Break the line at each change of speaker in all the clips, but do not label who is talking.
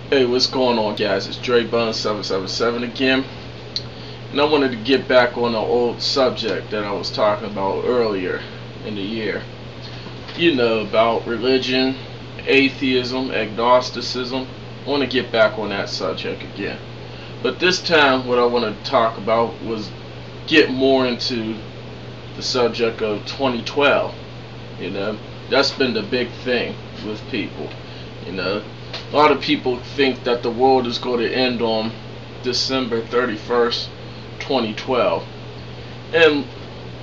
Hey, what's going on, guys? It's Dre Buns 777 again, and I wanted to get back on the old subject that I was talking about earlier in the year. You know, about religion, atheism, agnosticism. I want to get back on that subject again. But this time, what I want to talk about was get more into the subject of 2012. You know, that's been the big thing with people. You know, a lot of people think that the world is going to end on December 31st, 2012. And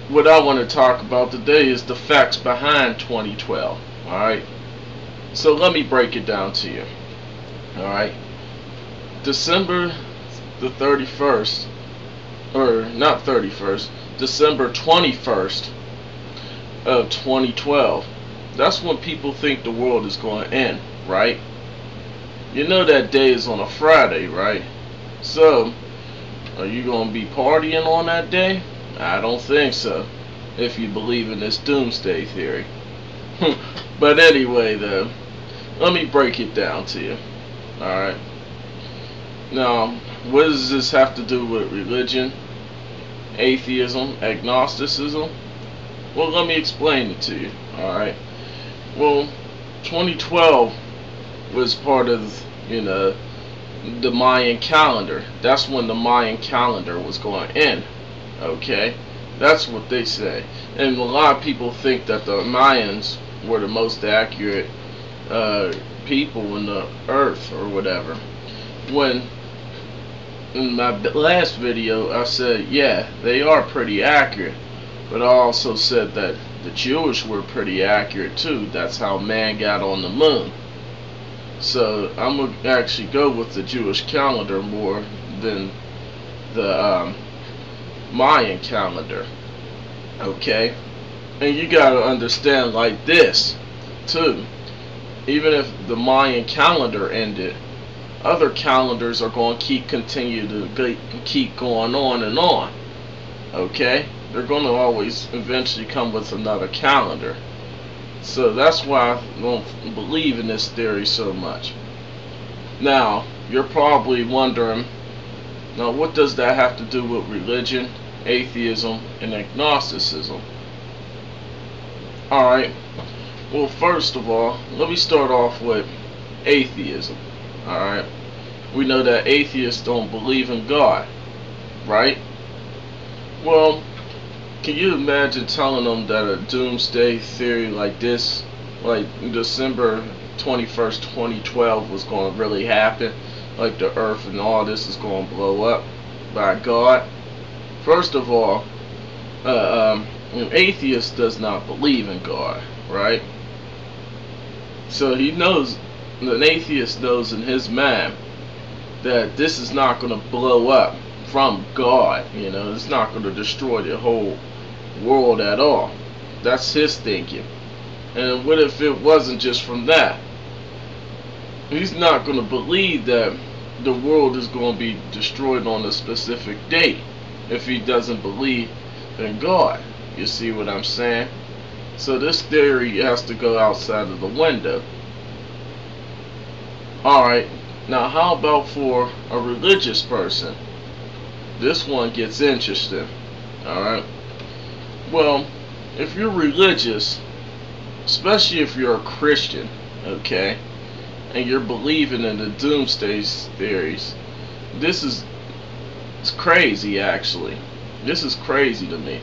what I want to talk about today is the facts behind 2012. Alright? So let me break it down to you. Alright? December the 31st, or not 31st, December 21st of 2012. That's when people think the world is going to end, right? You know that day is on a Friday, right? So, are you going to be partying on that day? I don't think so, if you believe in this doomsday theory. But anyway, though, let me break it down to you. Alright? Now, what does this have to do with religion, atheism, agnosticism? Well, let me explain it to you. Alright? Well, 2012 was part of, you know, the Mayan calendar. That's when the Mayan calendar was going to end. Okay? That's what they say. And a lot of people think that the Mayans were the most accurate people in the earth or whatever. When in my last video I said, yeah, they are pretty accurate. But I also said that the Jewish were pretty accurate too. That's how man got on the moon. So I'm going to actually go with the Jewish calendar more than the Mayan calendar. Okay? And you got to understand like this too. Even if the Mayan calendar ended, other calendars are going to continue to keep going on and on. Okay? They're going to always eventually come with another calendar. So that's why I don't believe in this theory so much. Now, you're probably wondering, now what does that have to do with religion, atheism, and agnosticism? Alright, well, first of all, let me start off with atheism. Alright, we know that atheists don't believe in God, right? Well, can you imagine telling them that a doomsday theory like this, like December 21st, 2012 was going to really happen? Like the earth and all this is going to blow up by God? First of all, an atheist does not believe in God, right? So he knows, an atheist knows in his mind that this is not going to blow up from God. You know, it's not going to destroy the whole world at all. That's his thinking. And what if it wasn't just from that? He's not going to believe that the world is going to be destroyed on a specific date if he doesn't believe in God. You see what I'm saying? So this theory has to go outside of the window. Alright, now how about for a religious person? This one gets interesting. Alright. Well, if you're religious, especially if you're a Christian, okay, and you're believing in the doomsday theories, it's crazy actually. This is crazy to me.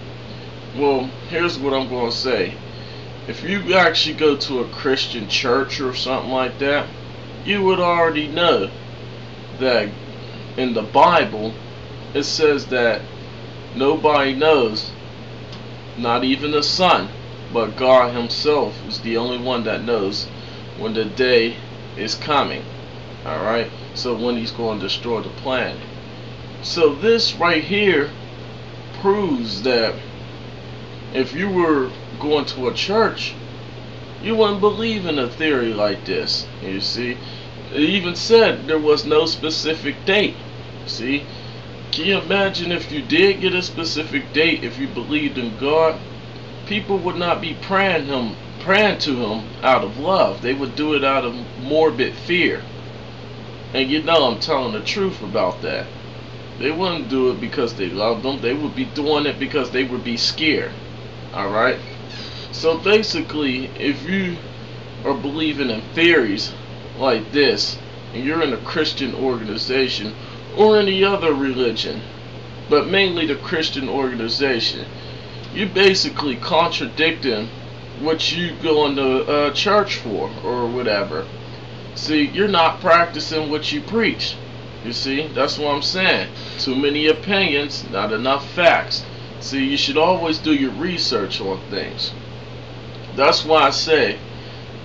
Well, here's what I'm going to say. If you actually go to a Christian church or something like that, you would already know that in the Bible it says that nobody knows, not even the Son, but God himself is the only one that knows when the day is coming. Alright? So when he's going to destroy the planet. So this right here proves that if you were going to a church, you wouldn't believe in a theory like this. You see? It even said there was no specific date. See? Can you imagine if you did get a specific date, if you believed in God? People would not be praying to him out of love. They would do it out of morbid fear. And you know I'm telling the truth about that. They wouldn't do it because they loved them. They would be doing it because they would be scared. Alright? So basically, if you are believing in theories like this, and you're in a Christian organization or any other religion, but mainly the Christian organization, you basically contradicting what you go into church for or whatever. See, you're not practicing what you preach. You see, that's what I'm saying. Too many opinions, not enough facts. See, you should always do your research on things. That's why I say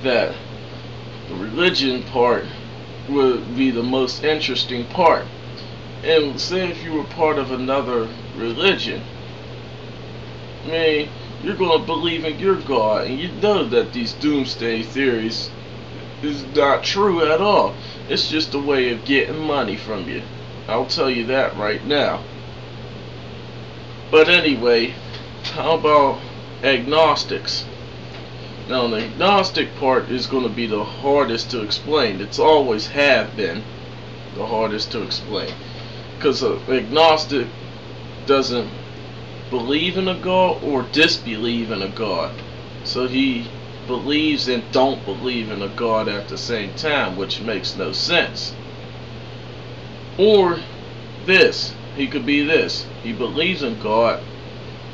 that the religion part would be the most interesting part. And say if you were part of another religion, I mean, you're going to believe in your God, and you know that these doomsday theories is not true at all. It's just a way of getting money from you. I'll tell you that right now. But anyway, how about agnostics? Now the agnostic part is going to be the hardest to explain. It's always have been the hardest to explain. Because an agnostic doesn't believe in a God or disbelieve in a God. So he believes and don't believe in a God at the same time, which makes no sense. Or this, he could be this: he believes in God,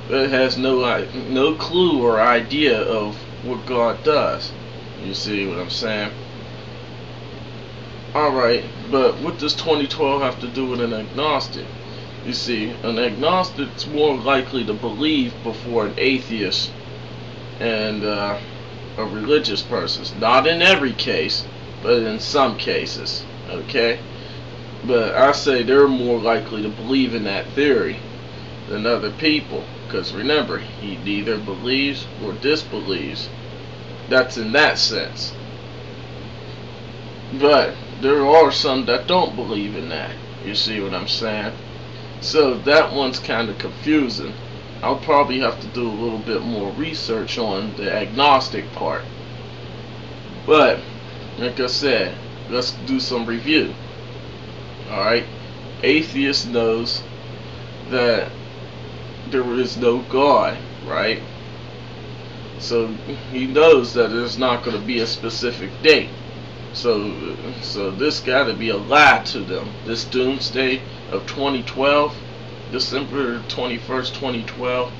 but has no clue or idea of what God does. You see what I'm saying? Alright, but what does 2012 have to do with an agnostic? You see, an agnostic's more likely to believe before an atheist and a religious person. Not in every case, but in some cases. Okay? But I say they're more likely to believe in that theory than other people. Because remember, he neither believes or disbelieves. That's in that sense. But there are some that don't believe in that. You see what I'm saying? So that one's kind of confusing. I'll probably have to do a little bit more research on the agnostic part. But, like I said, let's do some review. Alright? Atheist knows that there is no God, right? So he knows that there's not going to be a specific date. So this got to be a lie to them. This doomsday of 2012, December 21st, 2012,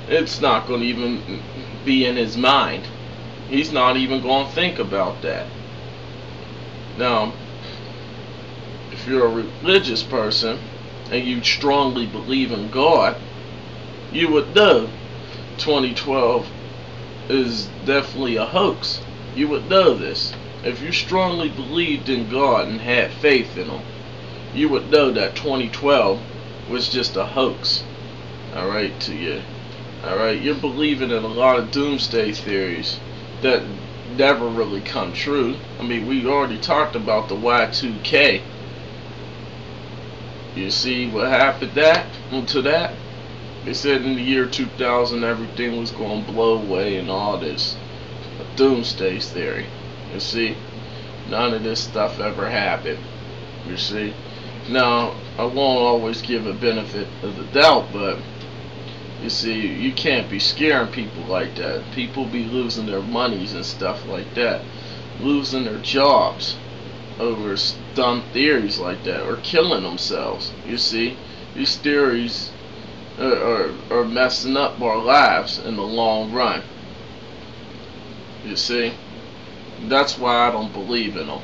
it's not going to even be in his mind. He's not even going to think about that. Now, if you're a religious person and you strongly believe in God, you would know 2012 is definitely a hoax. You would know this. If you strongly believed in God and had faith in Him, you would know that 2012 was just a hoax. Alright, to you. Alright, you're believing in a lot of doomsday theories that never really come true. I mean, we already talked about the Y2K. You see what happened to that? They said in the year 2000 everything was going to blow away and all this. A doomsday theory. You see? None of this stuff ever happened. You see? Now, I won't always give a benefit of the doubt, but you see, you can't be scaring people like that. People be losing their monies and stuff like that. Losing their jobs over dumb theories like that, or killing themselves. You see? These theories are messing up our lives in the long run. You see? That's why I don't believe in them.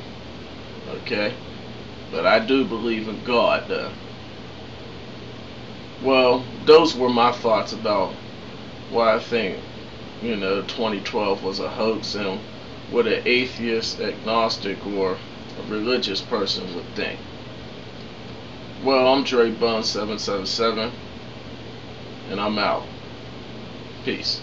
Okay? But I do believe in God, though. Well, those were my thoughts about why I think, 2012 was a hoax and what an atheist, agnostic, or a religious person would think. Well, I'm Dre Bun 777, and I'm out. Peace.